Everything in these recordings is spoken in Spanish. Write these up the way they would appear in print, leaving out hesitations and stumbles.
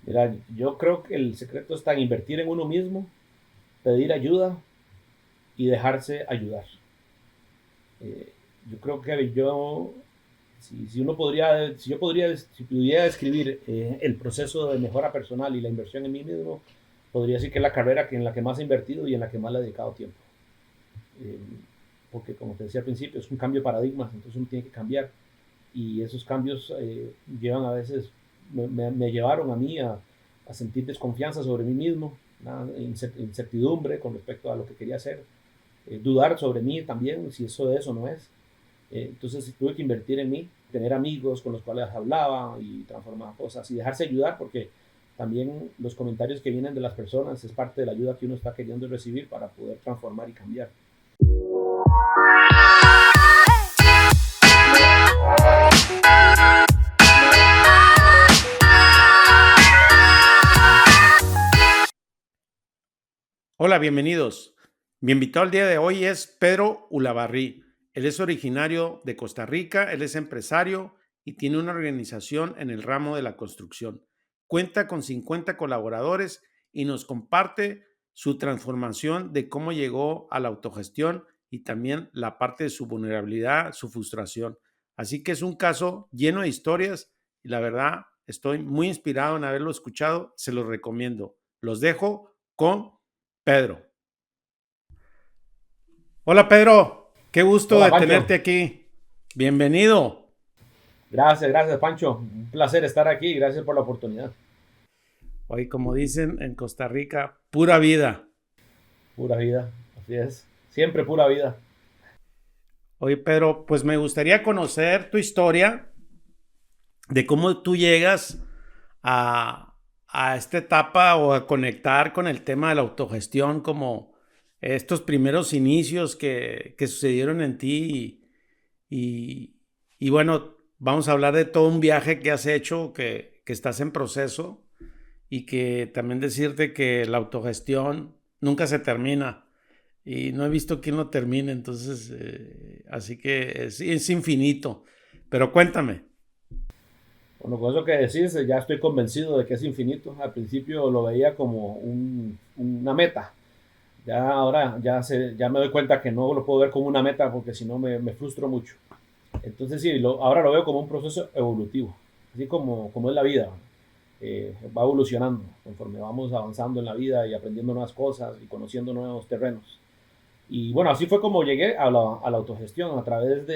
Mira, yo creo que el secreto está en invertir en uno mismo, pedir ayuda y dejarse ayudar. Eh, yo creo que si uno podría, si yo podría, si pudiera describir el proceso de mejora personal y la inversión en mí mismo, podría decir que es la carrera en la que más he invertido y en la que más le he dedicado tiempo. Eh, Porque como te decía al principio, es un cambio de paradigmas, entonces uno tiene que cambiar y esos cambios llevan a veces, me llevaron a mí a sentir desconfianza sobre mí mismo, una incertidumbre con respecto a lo que quería hacer, dudar sobre mí también, si eso de eso no es. Entonces tuve que invertir en mí, tener amigos con los cuales hablaba y transformar cosas y dejarse ayudar porque también los comentarios que vienen de las personas es parte de la ayuda que uno está queriendo recibir para poder transformar y cambiar. Hola, bienvenidos. Mi invitado al día de hoy es Pedro Ulavarrí. Él es originario de Costa Rica, él es empresario y tiene una organización en el ramo de la construcción. Cuenta con 50 colaboradores y nos comparte su transformación de cómo llegó a la autogestión y también la parte de su vulnerabilidad, su frustración. Así que es un caso lleno de historias y la verdad estoy muy inspirado en haberlo escuchado. Se los recomiendo. Los dejo con Pedro. Hola Pedro, qué gusto Hola de Pancho, tenerte aquí. Bienvenido. gracias Pancho, un placer estar aquí, gracias por la oportunidad. Hoy, como dicen en Costa Rica, pura vida. Pura vida, así es, siempre pura vida. Oye Pedro, pues me gustaría conocer tu historia de cómo tú llegas a esta etapa o a conectar con el tema de la autogestión, como estos primeros inicios que sucedieron en ti y, y bueno, vamos a hablar de todo un viaje que has hecho, que estás en proceso y que también decirte que la autogestión nunca se termina y no he visto quién lo termine, entonces, así que es infinito. Pero cuéntame. Bueno, con eso que decís, ya estoy convencido de que es infinito. Al principio lo veía como una meta. Ya ahora ya me doy cuenta que no lo puedo ver como una meta porque si no me frustro mucho. Entonces sí, ahora lo veo como un proceso evolutivo, así como es la vida. Va evolucionando conforme vamos avanzando en la vida y aprendiendo nuevas cosas y conociendo nuevos terrenos. Y bueno, así fue como llegué a la autogestión a través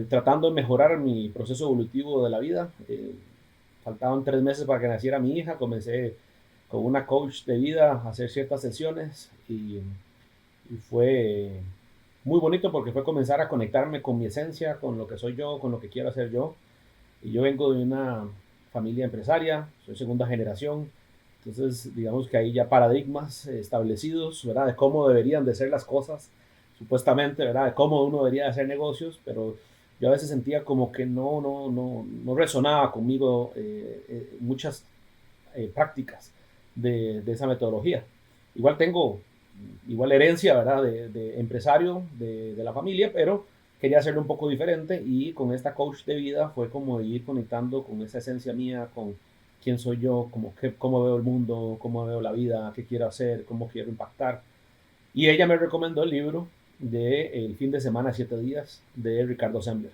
tratando de mejorar mi proceso evolutivo de la vida. Faltaban 3 meses para que naciera mi hija, comencé con una coach de vida a hacer ciertas sesiones y fue muy bonito porque fue comenzar a conectarme con mi esencia, con lo que soy yo, con lo que quiero hacer yo. Y yo vengo de una familia empresaria, soy segunda generación, entonces digamos que hay ya paradigmas establecidos, ¿verdad? De cómo deberían de ser las cosas, supuestamente, ¿verdad? De cómo uno debería de hacer negocios, pero yo a veces sentía como que no resonaba conmigo muchas prácticas de esa metodología. Igual tengo, igual herencia, ¿verdad? De empresario de la familia, pero quería hacerlo un poco diferente y con esta coach de vida fue como ir conectando con esa esencia mía, con quién soy yo, cómo veo el mundo, cómo veo la vida, qué quiero hacer, cómo quiero impactar. Y ella me recomendó el libro de El fin de semana, 7 días, de Ricardo Sembler.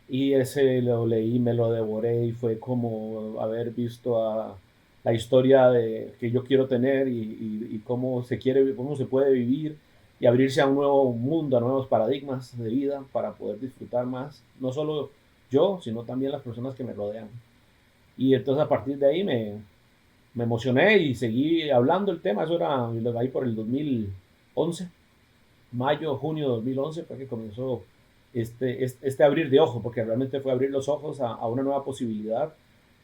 Y ese lo leí, me lo devoré y fue como haber visto la historia que yo quiero tener y cómo se puede vivir y abrirse a un nuevo mundo, a nuevos paradigmas de vida para poder disfrutar más, no solo yo, sino también las personas que me rodean. Y entonces a partir de ahí me emocioné y seguí hablando el tema, eso era ahí por el 2011, mayo, junio de 2011 fue que comenzó este abrir de ojos, porque realmente fue abrir los ojos a una nueva posibilidad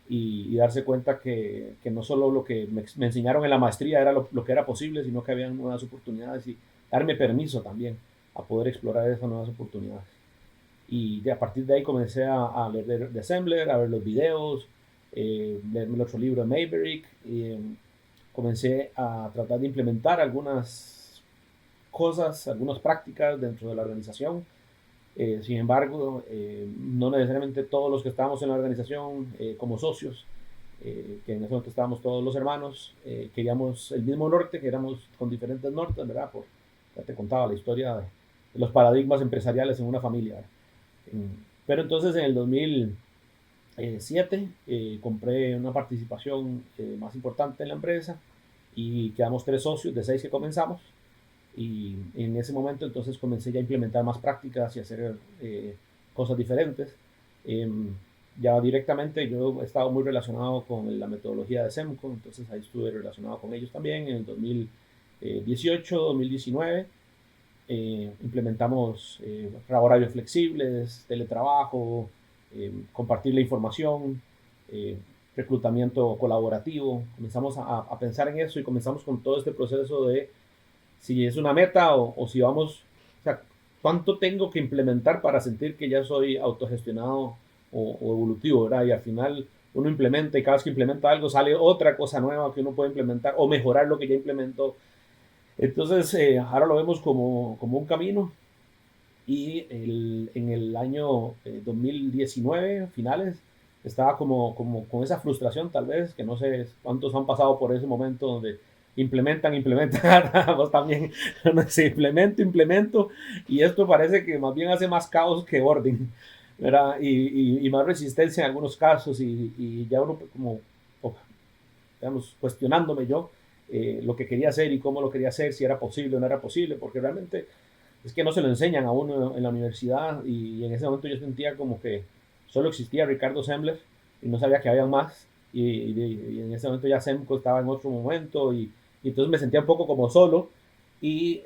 y darse cuenta que no solo lo que me enseñaron en la maestría era lo que era posible, sino que había nuevas oportunidades y darme permiso también a poder explorar esas nuevas oportunidades. Y a partir de ahí comencé a leer de Assembler, a ver los videos, leerme el otro libro de Maverick, y comencé a tratar de implementar algunas cosas, algunas prácticas dentro de la organización. Sin embargo, no necesariamente todos los que estábamos en la organización como socios que en ese momento estábamos todos los hermanos, queríamos el mismo norte, que éramos con diferentes nortes, ¿verdad? Ya te contaba la historia de los paradigmas empresariales en una familia, ¿verdad? Pero entonces en el 2007 compré una participación más importante en la empresa y quedamos 3 socios de 6 que comenzamos. Y en ese momento entonces comencé ya a implementar más prácticas y hacer cosas diferentes. Ya directamente yo he estado muy relacionado con la metodología de SEMCO, entonces ahí estuve relacionado con ellos también en el 2018, 2019. Implementamos horarios flexibles, teletrabajo, compartir la información, eh, reclutamiento colaborativo. Comenzamos a pensar en eso y comenzamos con todo este proceso de si es una meta o si vamos, o sea, cuánto tengo que implementar para sentir que ya soy autogestionado o evolutivo, ¿verdad? Y al final uno implementa y cada vez que implementa algo sale otra cosa nueva que uno puede implementar o mejorar lo que ya implementó. Entonces, ahora lo vemos como un camino y en el año 2019, finales, estaba como con esa frustración tal vez, que no sé cuántos han pasado por ese momento donde implementan, vos también, se implemento, y esto parece que más bien hace más caos que orden, ¿verdad? Y más resistencia en algunos casos, y ya uno como, digamos, cuestionándome yo lo que quería hacer y cómo lo quería hacer, si era posible o no era posible, porque realmente es que no se lo enseñan a uno en la universidad y en ese momento yo sentía como que solo existía Ricardo Sembler y no sabía que había más y en ese momento ya Semco estaba en otro momento y entonces me sentía un poco como solo y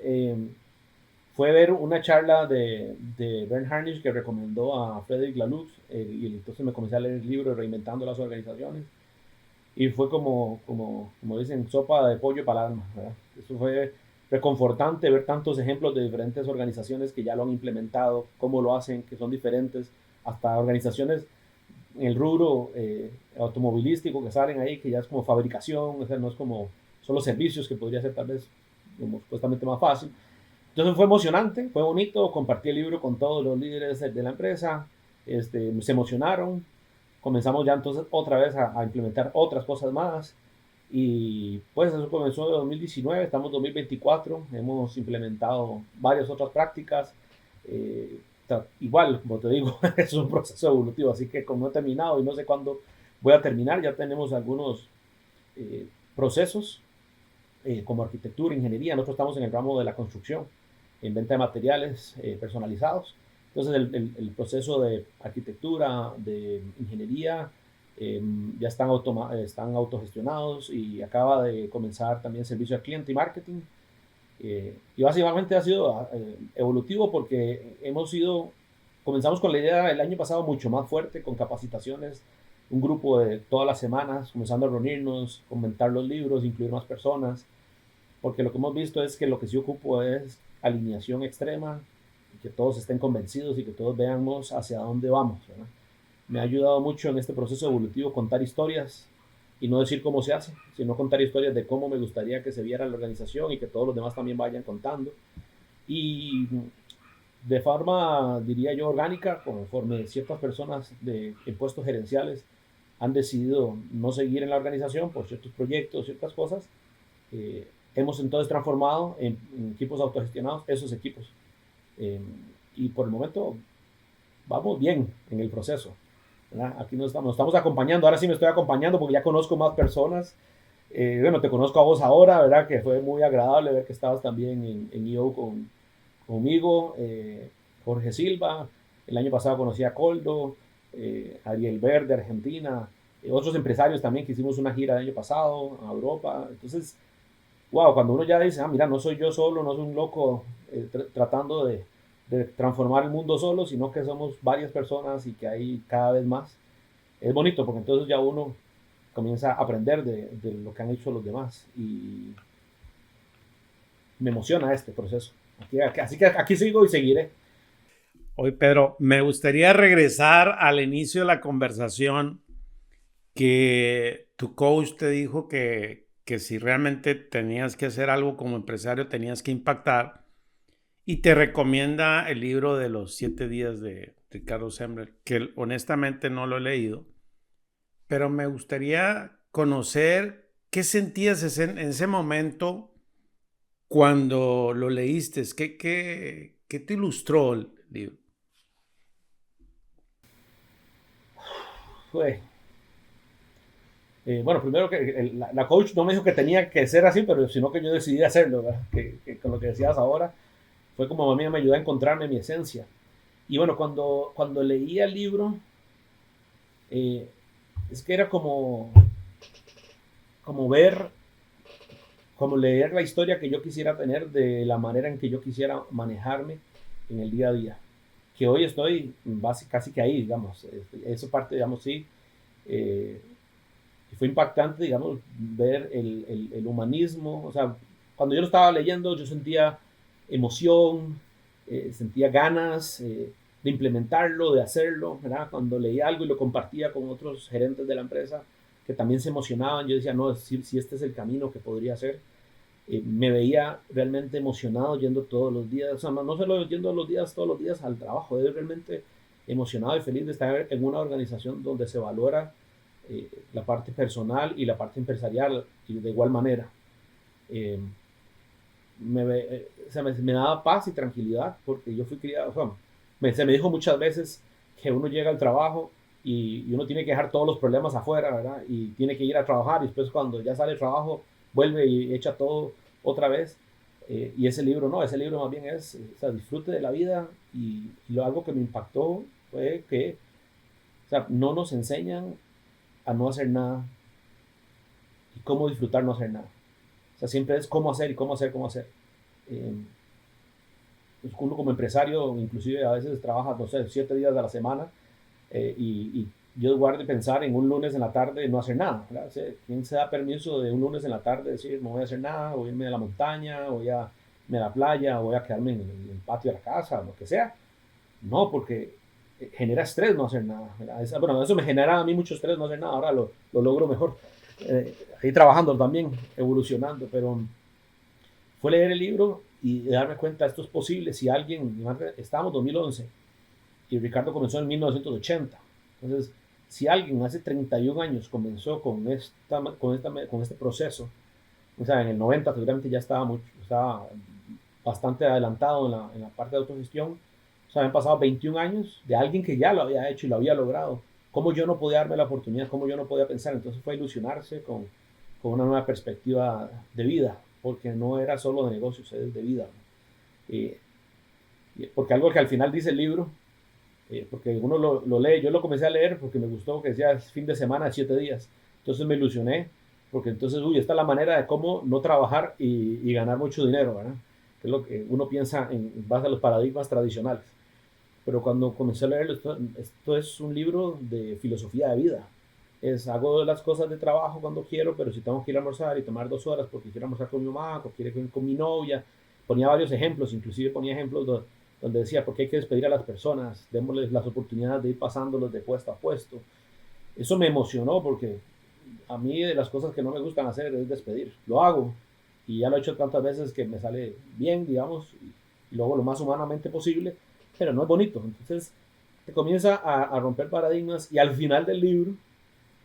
fue ver una charla de Bern Harnish que recomendó a Frederick Laloux y entonces me comencé a leer el libro Reinventando las Organizaciones y fue como dicen, sopa de pollo para el alma, ¿verdad? Eso fue reconfortante ver tantos ejemplos de diferentes organizaciones que ya lo han implementado, cómo lo hacen, que son diferentes, hasta organizaciones en el rubro automovilístico que salen ahí, que ya es como fabricación, o sea, no es como solo servicios, que podría ser tal vez como supuestamente más fácil. Entonces fue emocionante, fue bonito, compartí el libro con todos los líderes de la empresa, se emocionaron, comenzamos ya entonces otra vez a implementar otras cosas más y pues eso comenzó en 2019, estamos en 2024, hemos implementado varias otras prácticas, igual, como te digo, es un proceso evolutivo, así que como no he terminado y no sé cuándo voy a terminar, ya tenemos algunos procesos como arquitectura, ingeniería, nosotros estamos en el ramo de la construcción, en venta de materiales personalizados. Entonces el proceso de arquitectura, de ingeniería, ya están autogestionados y acaba de comenzar también servicio al cliente y marketing. Y básicamente ha sido evolutivo porque comenzamos con la idea el año pasado mucho más fuerte, con capacitaciones, un grupo de todas las semanas, comenzando a reunirnos, comentar los libros, incluir más personas, porque lo que hemos visto es que lo que sí ocupo es alineación extrema, que todos estén convencidos y que todos veamos hacia dónde vamos, ¿verdad? Me ha ayudado mucho en este proceso evolutivo contar historias y no decir cómo se hace, sino contar historias de cómo me gustaría que se viera la organización y que todos los demás también vayan contando. Y de forma, diría yo, orgánica, conforme ciertas personas en puestos gerenciales han decidido no seguir en la organización por ciertos proyectos, ciertas cosas, hemos entonces transformado en equipos autogestionados esos equipos. Eh, y por el momento vamos bien en el proceso, ¿verdad? Aquí nos estamos acompañando, ahora sí me estoy acompañando porque ya conozco más personas. Bueno, te conozco a vos ahora, ¿verdad? Que fue muy agradable ver que estabas también en IO conmigo, Jorge Silva, el año pasado conocí a Coldo, Ariel Verde de Argentina, otros empresarios también que hicimos una gira el año pasado a Europa. Entonces, wow, cuando uno ya dice, ah, mira, no soy yo solo, no soy un loco tratando de transformar el mundo solo, sino que somos varias personas y que hay cada vez más. Es bonito porque entonces ya uno comienza a aprender de lo que han hecho los demás y me emociona este proceso. Así que aquí sigo y seguiré. Oye, Pedro, me gustaría regresar al inicio de la conversación que tu coach te dijo que si realmente tenías que hacer algo como empresario, tenías que impactar y te recomienda el libro de los 7 días de Ricardo Sembler, que honestamente no lo he leído, pero me gustaría conocer qué sentías en ese momento cuando lo leíste. ¿Qué te ilustró el libro? Fue, bueno, primero que la coach no me dijo que tenía que ser así, pero sino que yo decidí hacerlo, ¿verdad? Que con lo que decías ahora, fue como a mí me ayudó a encontrarme mi esencia. Y bueno, cuando leía el libro, eh, es que era como ver, como leer la historia que yo quisiera tener de la manera en que yo quisiera manejarme en el día a día. Que hoy estoy casi que ahí, digamos. Eso parte, digamos, sí. Eh, fue impactante, digamos, ver el humanismo. O sea, cuando yo lo estaba leyendo, yo sentía emoción, sentía ganas de implementarlo, de hacerlo, ¿verdad? Cuando leía algo y lo compartía con otros gerentes de la empresa que también se emocionaban, yo decía, no, si este es el camino que podría ser. Me veía realmente emocionado yendo todos los días, o sea, no solo yendo todos los días al trabajo, de realmente emocionado y feliz de estar en una organización donde se valora la parte personal y la parte empresarial y de igual manera. Eh, o sea, me daba paz y tranquilidad porque yo fui criado, o sea, se me dijo muchas veces que uno llega al trabajo y uno tiene que dejar todos los problemas afuera, ¿verdad? Y tiene que ir a trabajar y después cuando ya sale el trabajo vuelve y echa todo otra vez. Y ese libro no, ese libro más bien es, o sea, disfrute de la vida y algo que me impactó fue que, o sea, no nos enseñan a no hacer nada y cómo disfrutar no hacer nada. O sea, siempre es cómo hacer y cómo hacer, cómo hacer. Eh, Uno como empresario, inclusive a veces trabaja, no sé, 7 días de la semana y yo en lugar de pensar en un lunes en la tarde no hacer nada, ¿verdad? O sea, ¿quién se da permiso de un lunes en la tarde decir no voy a hacer nada, voy a irme a la montaña, voy a irme a la playa, voy a quedarme en el patio de la casa, lo que sea? No, porque genera estrés no hacer nada. Bueno, eso me genera a mí mucho estrés no hacer nada, ahora lo logro mejor. Ahí trabajando también, evolucionando, pero fue leer el libro y darme cuenta, esto es posible si alguien, estábamos en 2011 y Ricardo comenzó en 1980. Entonces, si alguien hace 31 años comenzó con este proceso, o sea, en el 90 seguramente ya estaba bastante adelantado en la parte de autogestión, o sea, habían pasado 21 años de alguien que ya lo había hecho y lo había logrado. ¿Cómo yo no podía darme la oportunidad? ¿Cómo yo no podía pensar? Entonces fue ilusionarse con una nueva perspectiva de vida, porque no era solo de negocios, es de vida. Eh, Porque algo que al final dice el libro, porque uno lo lee, yo lo comencé a leer porque me gustó que decía fin de semana, 7 días. Entonces me ilusioné, porque entonces, uy, esta es la manera de cómo no trabajar y ganar mucho dinero, ¿verdad? Que es lo que uno piensa en base a los paradigmas tradicionales. Pero cuando comencé a leerlo, esto es un libro de filosofía de vida. Hago las cosas de trabajo cuando quiero, pero si tengo que ir a almorzar y tomar 2 horas porque quiero almorzar con mi mamá, o quiero ir con mi novia, ponía varios ejemplos, inclusive ponía ejemplos donde decía, ¿por qué hay que despedir a las personas? Démosles las oportunidades de ir pasándolos de puesto a puesto. Eso me emocionó porque a mí de las cosas que no me gustan hacer es despedir. Lo hago y ya lo he hecho tantas veces que me sale bien, digamos, y lo hago lo más humanamente posible, pero no es bonito. Entonces te comienza a romper paradigmas y al final del libro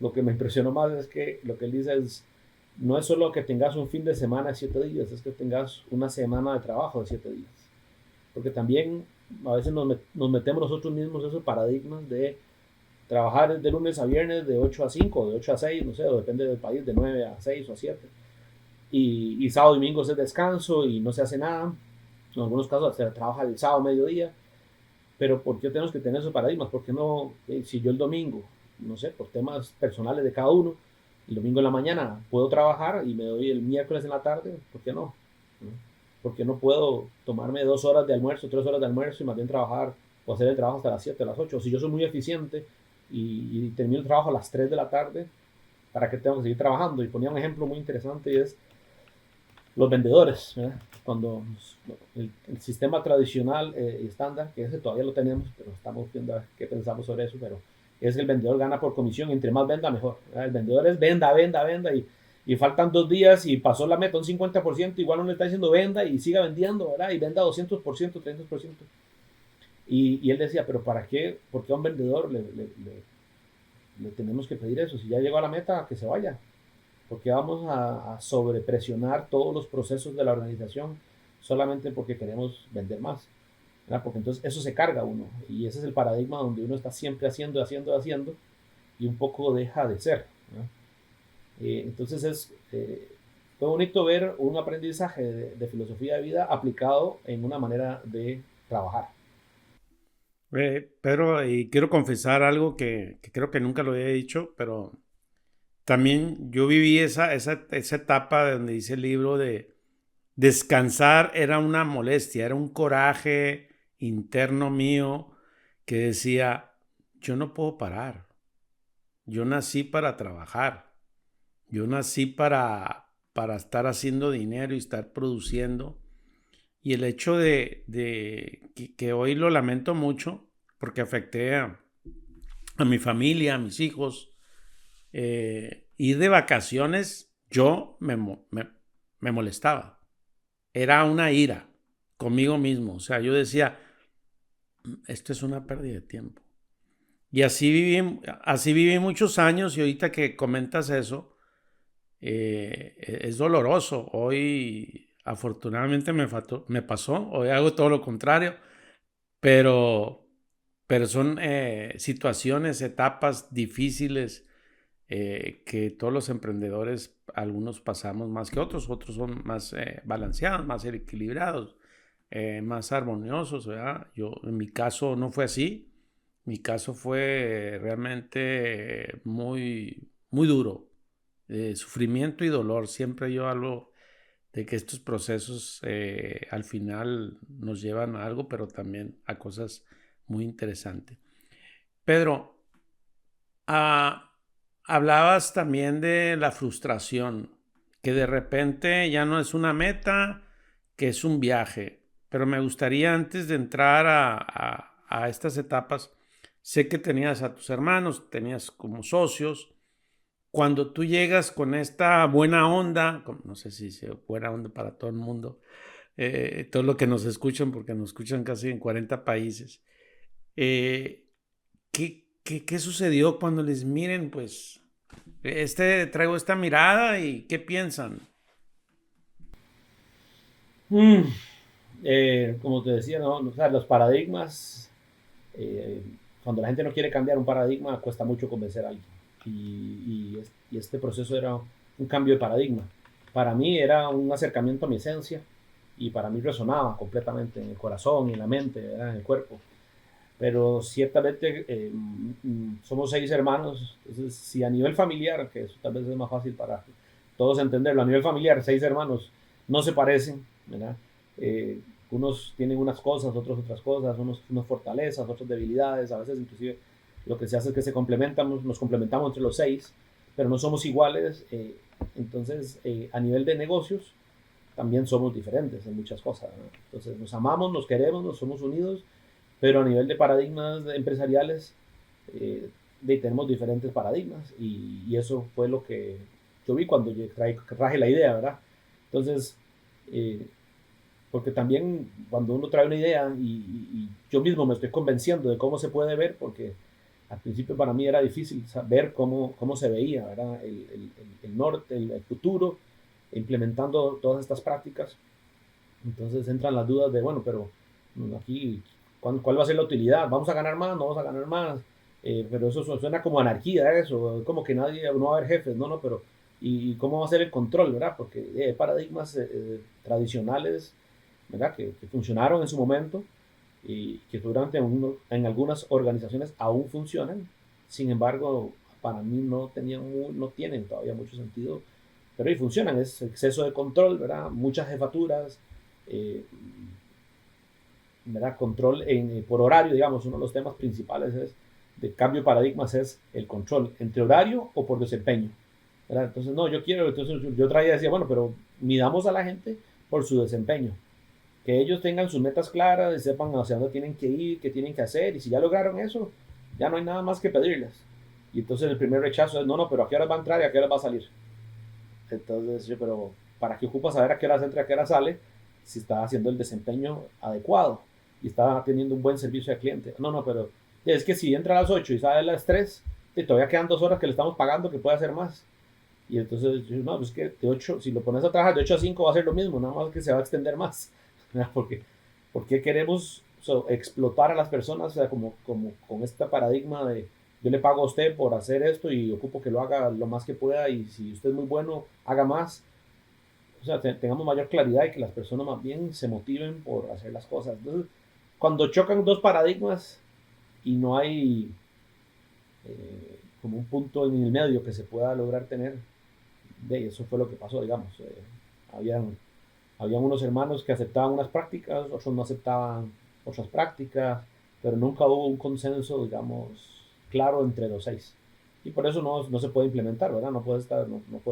lo que me impresionó más es que lo que él dice es, no es solo que tengas un fin de semana de 7 días, es que tengas una semana de trabajo de 7 días. Porque también a veces nos metemos nosotros mismos esos paradigmas de trabajar de lunes a viernes de 8 a 5, de 8 a 6, no sé, o depende del país, de 9 a 6 o a 7. Y sábado y domingo es descanso y no se hace nada. En algunos casos se trabaja el sábado mediodía. Pero ¿por qué tenemos que tener esos paradigmas? ¿Por qué no, si yo el domingo, no sé, por temas personales de cada uno, el domingo en la mañana puedo trabajar y me doy el miércoles en la tarde? ¿Por qué no? ¿Por qué no puedo tomarme 2 horas de almuerzo, 3 horas de almuerzo y más bien trabajar o hacer el trabajo hasta las 7, a las 8? Si yo soy muy eficiente y termino el trabajo a las 3 de la tarde, ¿para qué tengo que seguir trabajando? Y ponía un ejemplo muy interesante y es los vendedores, ¿verdad? Cuando el sistema tradicional y estándar, que ese todavía lo tenemos, pero estamos viendo a ver qué pensamos sobre eso, pero es que el vendedor gana por comisión y entre más venda mejor, ¿verdad? El vendedor es venda, venda, venda y faltan 2 días y pasó la meta un 50%, igual uno le está diciendo venda y siga vendiendo, ¿verdad? Y venda 200%, 300%. Y él decía, pero ¿para qué? ¿Por qué a un vendedor le tenemos que pedir eso. Si ya llegó a la meta, que se vaya. Porque vamos a sobrepresionar todos los procesos de la organización solamente porque queremos vender más. ¿Verdad? Porque entonces eso se carga uno. Y ese es el paradigma donde uno está siempre haciendo, haciendo, haciendo y un poco deja de ser. Entonces fue bonito ver un aprendizaje de filosofía de vida aplicado en una manera de trabajar. Pedro, y quiero confesar algo que creo que nunca lo había dicho, pero también yo viví esa etapa donde dice el libro de descansar era una molestia, era un coraje interno mío que decía, yo no puedo parar, yo nací para trabajar, yo nací para estar haciendo dinero y estar produciendo. Y el hecho que hoy lo lamento mucho porque afecté a mi familia, a mis hijos, ir de vacaciones, yo me molestaba. Era una ira conmigo mismo. O sea, yo decía, esto es una pérdida de tiempo. Y así viví muchos años y ahorita que comentas eso, es doloroso. Hoy, afortunadamente, me pasó. Hoy hago todo lo contrario, pero, pero son situaciones, etapas difíciles que todos los emprendedores, algunos pasamos más que otros, otros son más balanceados, más equilibrados, más armoniosos, ¿verdad? En mi caso no fue así. Mi caso fue realmente muy, muy duro, de sufrimiento y dolor. Siempre yo hablo de que estos procesos al final nos llevan a algo, pero también a cosas muy interesantes. Pedro, ah, hablabas también de la frustración, que de repente ya no es una meta, que es un viaje. Pero me gustaría antes de entrar a estas etapas, sé que tenías a tus hermanos, tenías como socios. Cuando tú llegas con esta buena onda, no sé si sea buena onda para todo el mundo, todo lo que nos escuchan, porque nos escuchan casi en 40 países, eh, ¿qué sucedió cuando les miren, pues, traigo esta mirada y qué piensan? Como te decía, ¿no? O sea, los paradigmas, cuando la gente no quiere cambiar un paradigma, cuesta mucho convencer a alguien. Y este proceso era un cambio de paradigma. Para mí era un acercamiento a mi esencia y para mí resonaba completamente en el corazón, en la mente, ¿verdad? En el cuerpo. Pero ciertamente somos 6 hermanos, entonces si a nivel familiar, que eso tal vez es más fácil para todos entenderlo, a nivel familiar 6 hermanos no se parecen, ¿verdad? Unos tienen unas cosas, otros otras cosas, unos fortalezas, otros debilidades, a veces inclusive lo que se hace es que nos complementamos entre los 6, pero no somos iguales, entonces a nivel de negocios también somos diferentes en muchas cosas, ¿no? Entonces nos amamos, nos queremos, nos somos unidos, pero a nivel de paradigmas empresariales tenemos diferentes paradigmas y eso fue lo que yo vi cuando yo traje la idea, ¿verdad? Entonces, porque también cuando uno trae una idea y yo mismo me estoy convenciendo de cómo se puede ver, porque al principio para mí era difícil saber cómo se veía, ¿verdad? El norte, el futuro, implementando todas estas prácticas. Entonces entran las dudas de, bueno, pero aquí, ¿cuál va a ser la utilidad? ¿Vamos a ganar más? ¿No vamos a ganar más? Pero eso suena como anarquía, eso, como que no va a haber jefes, no, pero ¿y cómo va a ser el control, verdad? Porque hay paradigmas tradicionales, ¿verdad? Que funcionaron en su momento y que en algunas organizaciones aún funcionan. Sin embargo, para mí no tienen todavía mucho sentido, pero ahí funcionan. Es exceso de control, ¿verdad? Muchas jefaturas, ¿verdad? Control por horario, digamos, uno de los temas principales de cambio de paradigmas es el control entre horario o por desempeño, ¿verdad? Entonces, no, entonces yo traía y decía, bueno, pero midamos a la gente por su desempeño, que ellos tengan sus metas claras, y sepan hacia dónde tienen que ir, qué tienen que hacer, y si ya lograron eso, ya no hay nada más que pedirles. Y entonces el primer rechazo es, no, pero ¿a qué horas va a entrar y a qué horas va a salir? Entonces yo, pero ¿para qué ocupa saber a qué horas entra y a qué horas sale si está haciendo el desempeño adecuado y está teniendo un buen servicio al cliente? No, pero es que si entra a las 8 y sale a las 3, y todavía quedan 2 horas que le estamos pagando, que puede hacer más. Y entonces, no, pues que de 8, si lo pones a trabajar de 8 a 5 va a ser lo mismo, nada más que se va a extender más. Porque, porque queremos explotar a las personas, o sea, como con este paradigma de yo le pago a usted por hacer esto y ocupo que lo haga lo más que pueda y si usted es muy bueno, haga más. O sea, tengamos mayor claridad y que las personas más bien se motiven por hacer las cosas. Entonces, cuando chocan dos paradigmas y no hay como un punto en el medio que se pueda lograr tener, de eso fue lo que pasó, digamos. Habían, habían unos hermanos que aceptaban unas prácticas, otros no aceptaban otras prácticas, pero nunca hubo un consenso, digamos, claro entre los seis. Y por eso no se puede implementar, ¿verdad? No puedes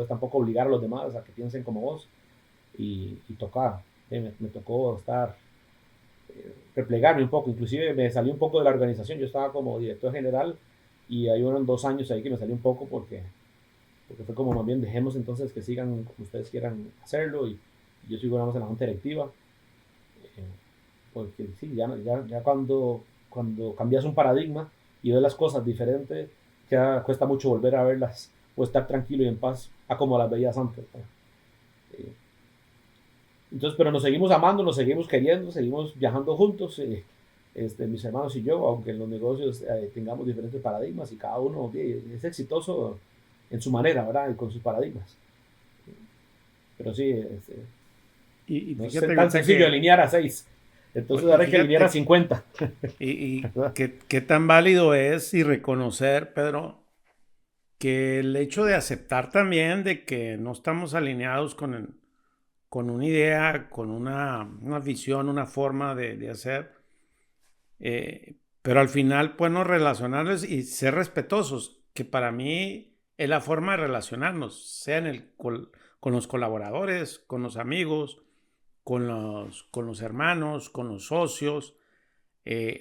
tampoco obligar a los demás a que piensen como vos y tocar. Me tocó estar, replegarme un poco, inclusive me salí un poco de la organización, yo estaba como director general y ahí fueron 2 años ahí que me salí un poco porque fue como más bien dejemos entonces que sigan como ustedes quieran hacerlo y yo sigo nada más en la junta directiva, porque sí, ya cuando cambias un paradigma y ves las cosas diferentes, ya cuesta mucho volver a verlas o estar tranquilo y en paz a como las veías antes. Eh, Entonces, pero nos seguimos amando, nos seguimos queriendo, seguimos viajando juntos, mis hermanos y yo, aunque en los negocios tengamos diferentes paradigmas y cada uno es exitoso en su manera, ¿verdad? Y con sus paradigmas. Pero sí, Y no es fíjate tan ahorita sencillo que, alinear a 6. Entonces ahora hay que alinear a fíjate, 50. y qué tan válido es y reconocer, Pedro, que el hecho de aceptar también de que no estamos alineados con una idea, con una visión, una forma de hacer, pero al final podemos relacionarnos y ser respetuosos, que para mí es la forma de relacionarnos, sea con los colaboradores, con los amigos, con los hermanos, con los socios.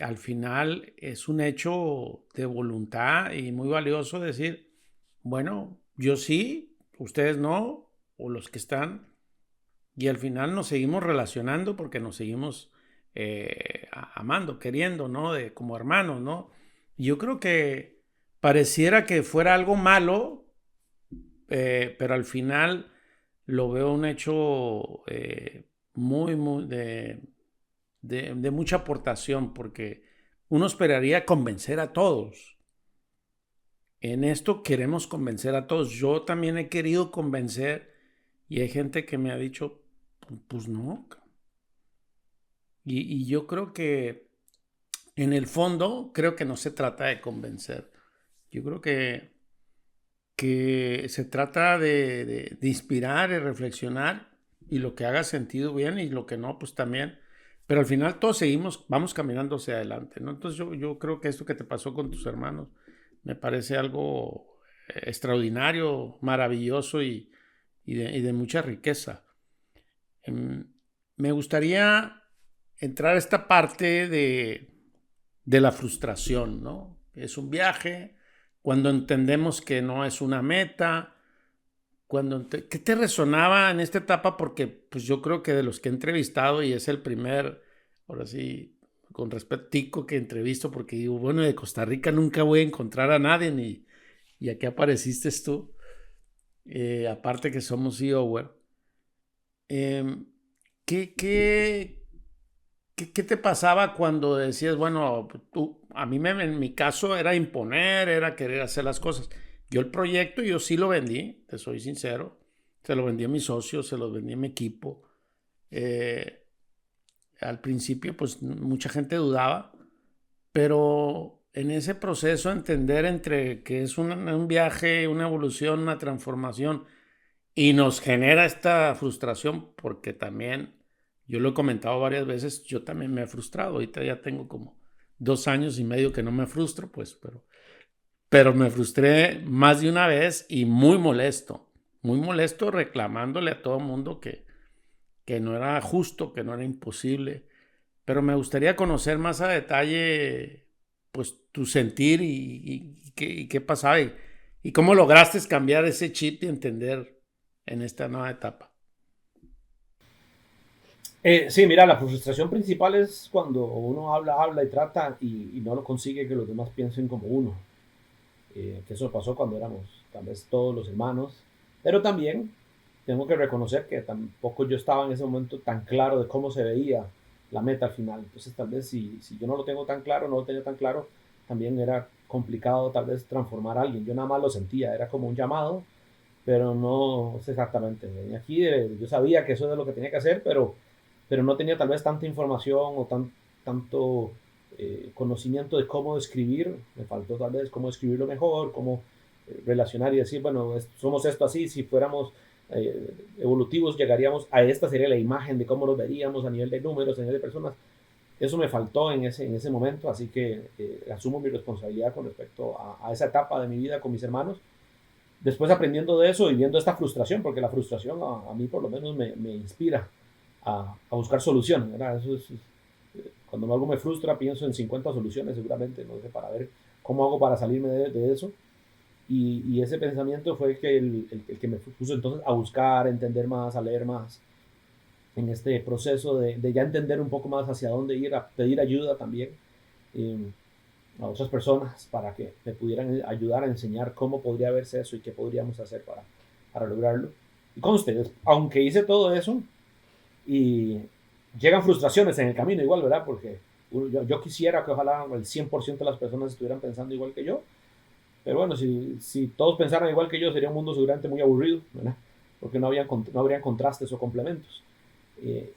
Al final es un hecho de voluntad y muy valioso decir, bueno, yo sí, ustedes no, o los que están, y al final nos seguimos relacionando porque nos seguimos amando, queriendo, ¿no? Como hermanos, ¿no? Y yo creo que pareciera que fuera algo malo, pero al final lo veo un hecho muy de mucha aportación, porque uno esperaría convencer a todos. En esto queremos convencer a todos. Yo también he querido convencer y hay gente que me ha dicho, pues no. Y yo creo que en el fondo, creo que no se trata de convencer. Yo creo que se trata de inspirar y reflexionar y lo que haga sentido bien y lo que no, pues también. Pero al final todos seguimos, vamos caminando hacia adelante, ¿no? Entonces yo creo que esto que te pasó con tus hermanos me parece algo extraordinario, maravilloso y de mucha riqueza. Em, Me gustaría entrar a esta parte de la frustración, ¿no? Es un viaje, cuando entendemos que no es una meta, ¿qué te resonaba en esta etapa? Porque pues yo creo que de los que he entrevistado y es el primer, ahora sí, con respecto que entrevisto, porque digo, bueno, de Costa Rica nunca voy a encontrar a nadie, y aquí apareciste tú, aparte que somos EOWare. Eh, ¿qué, qué te pasaba cuando decías, bueno, en mi caso era imponer, era querer hacer las cosas? Yo el proyecto, yo sí lo vendí, te soy sincero, se lo vendí a mis socios, se los vendí a mi equipo. Eh, Al principio, pues mucha gente dudaba, pero en ese proceso entender entre que es un viaje, una evolución, una transformación, y nos genera esta frustración porque también, yo lo he comentado varias veces, yo también me he frustrado. Ahorita ya tengo como 2 años y medio que no me frustro, pues, pero me frustré más de una vez y muy molesto reclamándole a todo el mundo que no era justo, que no era imposible. Pero me gustaría conocer más a detalle, pues, tu sentir y qué pasaba y cómo lograste cambiar ese chip y entender en esta nueva etapa. Sí, mira, la frustración principal es cuando uno habla y trata y no lo consigue que los demás piensen como uno. que eso pasó cuando éramos tal vez todos los hermanos, pero también tengo que reconocer que tampoco yo estaba en ese momento tan claro de cómo se veía la meta al final. Entonces tal vez si yo no lo tengo tan claro, no lo tenía tan claro, también era complicado tal vez transformar a alguien. Yo nada más lo sentía, era como un llamado, pero no sé exactamente. Aquí yo sabía que eso es lo que tenía que hacer, pero no tenía tal vez tanta información o tanto conocimiento de cómo escribir. Me faltó tal vez cómo escribirlo mejor, cómo relacionar y decir, bueno, somos esto así, si fuéramos evolutivos llegaríamos a esta sería la imagen de cómo los veríamos a nivel de números, a nivel de personas. Eso me faltó en ese momento, así que asumo mi responsabilidad con respecto a esa etapa de mi vida con mis hermanos. Después aprendiendo de eso y viendo esta frustración, porque la frustración a mí por lo menos me inspira a buscar soluciones, ¿verdad? Cuando algo me frustra pienso en 50 soluciones seguramente, no sé, para ver cómo hago para salirme de eso. Y ese pensamiento fue el que me puso entonces a buscar, a entender más, a leer más en este proceso de ya entender un poco más hacia dónde ir, a pedir ayuda también eh, a otras personas para que me pudieran ayudar a enseñar cómo podría verse eso y qué podríamos hacer para lograrlo. Y con ustedes, aunque hice todo eso, y llegan frustraciones en el camino igual, ¿verdad? Porque yo quisiera que ojalá el 100% de las personas estuvieran pensando igual que yo, pero bueno, si todos pensaran igual que yo, sería un mundo seguramente muy aburrido, ¿verdad? Porque no habrían contrastes o complementos.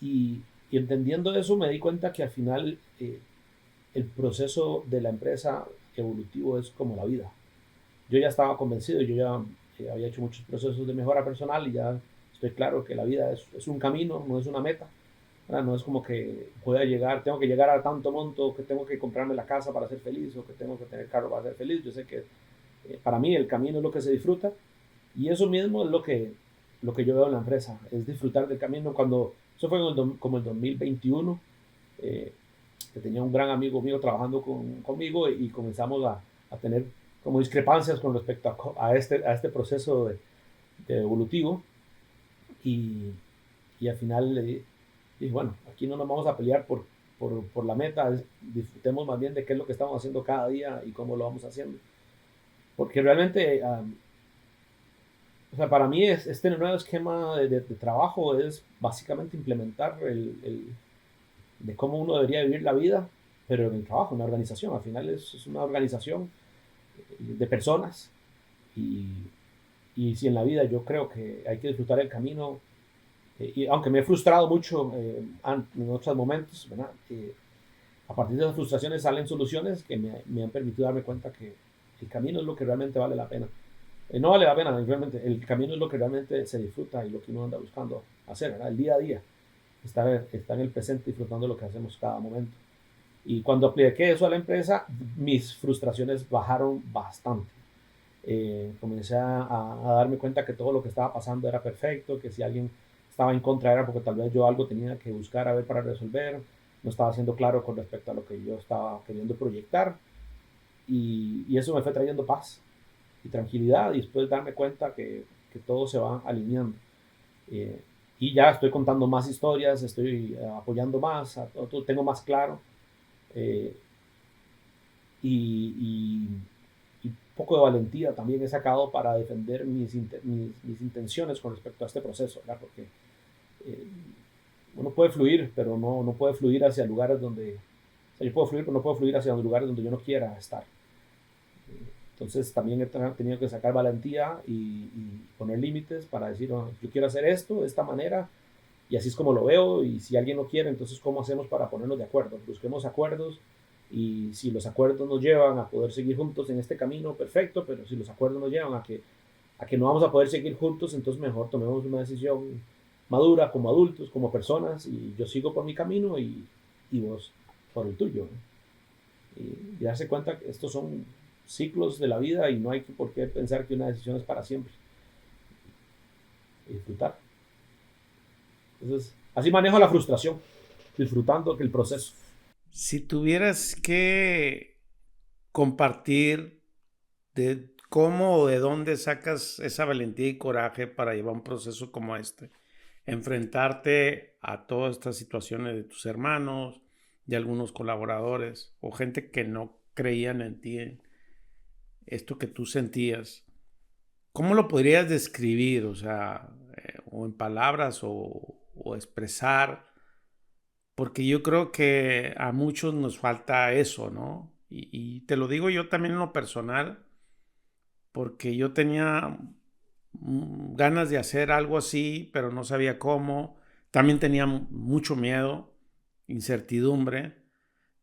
Y entendiendo eso, me di cuenta que al final el proceso de la empresa evolutivo es como la vida. Yo ya estaba convencido, yo ya había hecho muchos procesos de mejora personal y ya estoy claro que la vida es un camino, no es una meta. ¿Verdad? No es como que pueda llegar, tengo que llegar a tanto monto, que tengo que comprarme la casa para ser feliz o que tengo que tener carro para ser feliz. Yo sé que para mí el camino es lo que se disfruta y eso mismo es lo que yo veo en la empresa, es disfrutar del camino. Eso fue como el 2021, eh, que tenía un gran amigo mío trabajando conmigo y comenzamos a tener como discrepancias con respecto a este proceso de evolutivo y, y al final dije, bueno, aquí no nos vamos a pelear por la meta, disfrutemos más bien de qué es lo que estamos haciendo cada día y cómo lo vamos haciendo. Porque realmente o sea, para mí este nuevo esquema de trabajo es básicamente implementar de cómo uno debería vivir la vida, pero en el trabajo, en la organización. Al final es una organización de personas y, y si en la vida yo creo que hay que disfrutar el camino, y aunque me he frustrado mucho en otros momentos, ¿verdad? A partir de esas frustraciones salen soluciones que me han permitido darme cuenta que el camino es lo que realmente vale la pena. No vale la pena, realmente. El camino es lo que realmente se disfruta y lo que uno anda buscando hacer, ¿verdad? El día a día. Estar en el presente disfrutando lo que hacemos cada momento. Y cuando apliqué eso a la empresa, mis frustraciones bajaron bastante. Comencé a darme cuenta que todo lo que estaba pasando era perfecto, que si alguien estaba en contra era porque tal vez yo algo tenía que buscar a ver para resolver, no estaba siendo claro con respecto a lo que yo estaba queriendo proyectar y eso me fue trayendo paz y tranquilidad y después darme cuenta que todo se va alineando. Eh, y ya estoy contando más historias, estoy apoyando más, tengo más claro eh, y, y poco de valentía también he sacado para defender mis intenciones con respecto a este proceso, ¿verdad? Porque eh, uno puede fluir, pero no puede fluir hacia lugares donde, o sea, yo puedo fluir, pero no puedo fluir hacia los lugares donde yo no quiera estar. Entonces también he tenido que sacar valentía y poner límites para decir, oh, yo quiero hacer esto de esta manera y así es como lo veo y si alguien no quiere, entonces ¿cómo hacemos para ponernos de acuerdo? Busquemos acuerdos y si los acuerdos nos llevan a poder seguir juntos en este camino, perfecto, pero si los acuerdos nos llevan a que no vamos a poder seguir juntos, entonces mejor tomemos una decisión madura como adultos, como personas y yo sigo por mi camino y vos por el tuyo. Y darse cuenta que estos son ciclos de la vida y no hay por qué pensar que una decisión es para siempre. Y disfrutar. Entonces, así manejo la frustración, disfrutando el proceso. Si tuvieras que compartir de cómo o de dónde sacas esa valentía y coraje para llevar un proceso como este, enfrentarte a todas estas situaciones de tus hermanos, de algunos colaboradores o gente que no creían en ti, esto que tú sentías, ¿cómo lo podrías describir? O sea, o en palabras o expresar, porque yo creo que a muchos nos falta eso, ¿no? Y te lo digo yo también en lo personal, porque yo tenía ganas de hacer algo así, pero no sabía cómo. También tenía mucho miedo, incertidumbre.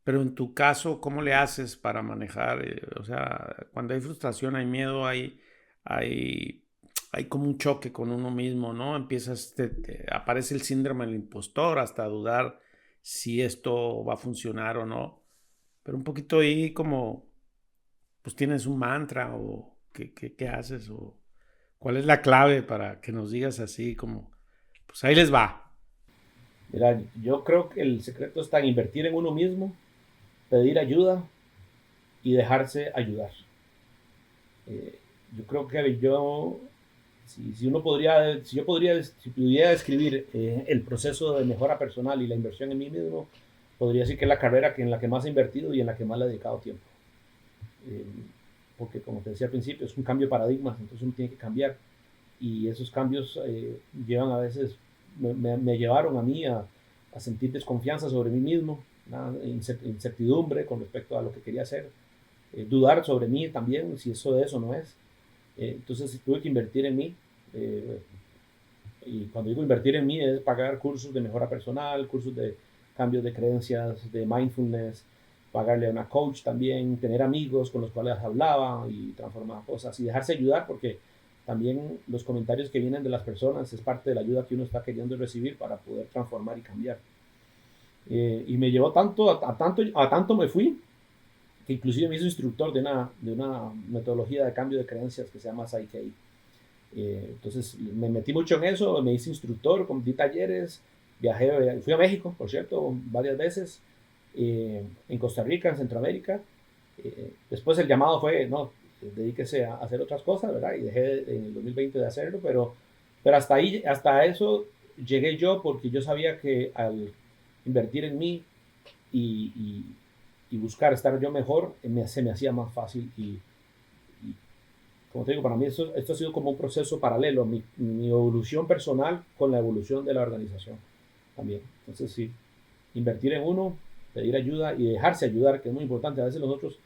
Pero en tu caso, ¿cómo le haces para manejar? O sea, cuando hay frustración, hay miedo, hay, hay como un choque con uno mismo, ¿no? Empiezas, aparece el síndrome del impostor hasta dudar si esto va a funcionar o no. Pero un poquito ahí como, pues tienes un mantra o qué haces o cuál es la clave para que nos digas así como, pues ahí les va. Mira, yo creo que el secreto está en invertir en uno mismo, pedir ayuda y dejarse ayudar. Yo creo que si uno podría, si yo podría, si pudiera describir el proceso de mejora personal y la inversión en mí mismo, podría decir que es la carrera en la que más he invertido y en la que más le he dedicado tiempo. Eh, Porque como te decía al principio, es un cambio de paradigmas, entonces uno tiene que cambiar y esos cambios llevan a veces, me llevaron a mí a sentir desconfianza sobre mí mismo, una incertidumbre con respecto a lo que quería hacer, dudar sobre mí también, si eso de eso no es. Entonces tuve que invertir en mí. eh, y cuando digo invertir en mí es pagar cursos de mejora personal, cursos de cambios de creencias, de mindfulness, pagarle a una coach también, tener amigos con los cuales hablaba y transformar cosas y dejarse ayudar porque también los comentarios que vienen de las personas es parte de la ayuda que uno está queriendo recibir para poder transformar y cambiar. Y me llevó tanto me fui que inclusive me hizo instructor de una metodología de cambio de creencias que se llama Psyche. Entonces me metí mucho en eso, me hice instructor, di talleres, viajé, fui a México, por cierto, varias veces, en Costa Rica, en Centroamérica. Después el llamado fue, no, dedíquese a hacer otras cosas, ¿verdad? Y dejé en el 2020 de hacerlo, pero hasta ahí, hasta eso llegué yo porque yo sabía que al invertir en mí y, y, y buscar estar yo mejor, se me hacía más fácil y como te digo, para mí esto ha sido como un proceso paralelo, mi evolución personal con la evolución de la organización también. Entonces, sí, invertir en uno, pedir ayuda y dejarse ayudar, que es muy importante. A veces nosotros,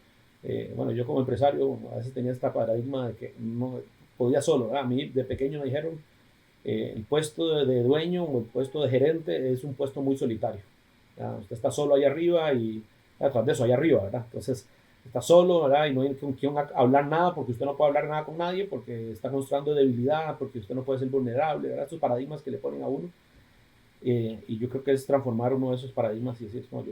bueno, yo como empresario, a veces tenía este paradigma de que no podía solo, ¿verdad? A mí de pequeño me dijeron, el puesto de dueño o el puesto de gerente es un puesto muy solitario. ¿Verdad? Usted está solo ahí arriba y atrás de eso, ahí arriba, ¿verdad? Entonces, está solo, ¿verdad? Y no hay con quién hablar nada porque usted no puede hablar nada con nadie porque está mostrando debilidad, porque usted no puede ser vulnerable, ¿verdad? Estos paradigmas que le ponen a uno. Y yo creo que es transformar uno de esos paradigmas y decir, no,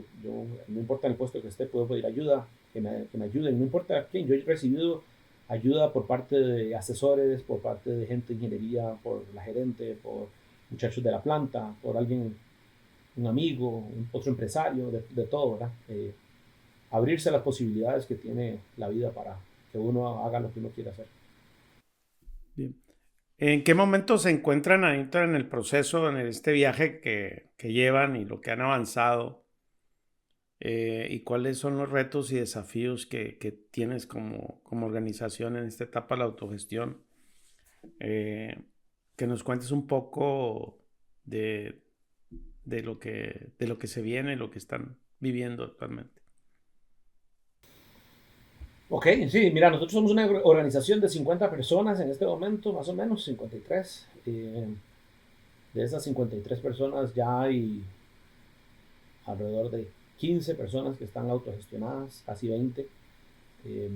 no importa en el puesto que esté, puedo pedir ayuda, que me ayuden, no importa quién. Yo he recibido ayuda por parte de asesores, por parte de gente de ingeniería, por la gerente, por muchachos de la planta, por alguien, un amigo, otro empresario, de todo, ¿verdad? Abrirse a las posibilidades que tiene la vida para que uno haga lo que uno quiere hacer. Bien. ¿En qué momento se encuentran ahorita en el proceso, en este viaje que llevan y lo que han avanzado? ¿Y cuáles son los retos y desafíos que tienes como organización en esta etapa de la autogestión? Eh, que nos cuentes un poco de, de lo que se viene, lo que están viviendo actualmente. Ok, sí, mira, nosotros somos una organización de 50 personas en este momento, más o menos, 53. De esas 53 personas ya hay alrededor de 15 personas que están autogestionadas, casi 20. eh,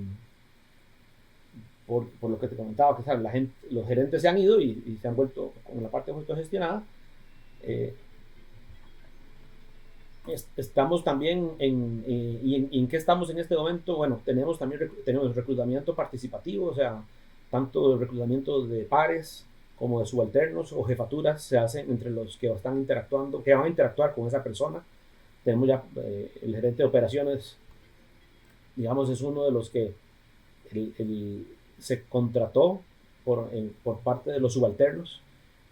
por lo que te comentaba, que ¿sabes? Los gerentes se han ido y se han vuelto con la parte autogestionada. Eh, Estamos también en qué estamos en este momento. Bueno, tenemos reclutamiento participativo, o sea, tanto el reclutamiento de pares como de subalternos o jefaturas se hacen entre los que están interactuando, que van a interactuar con esa persona. Tenemos ya el gerente de operaciones, digamos, es uno de los que se contrató por parte de los subalternos,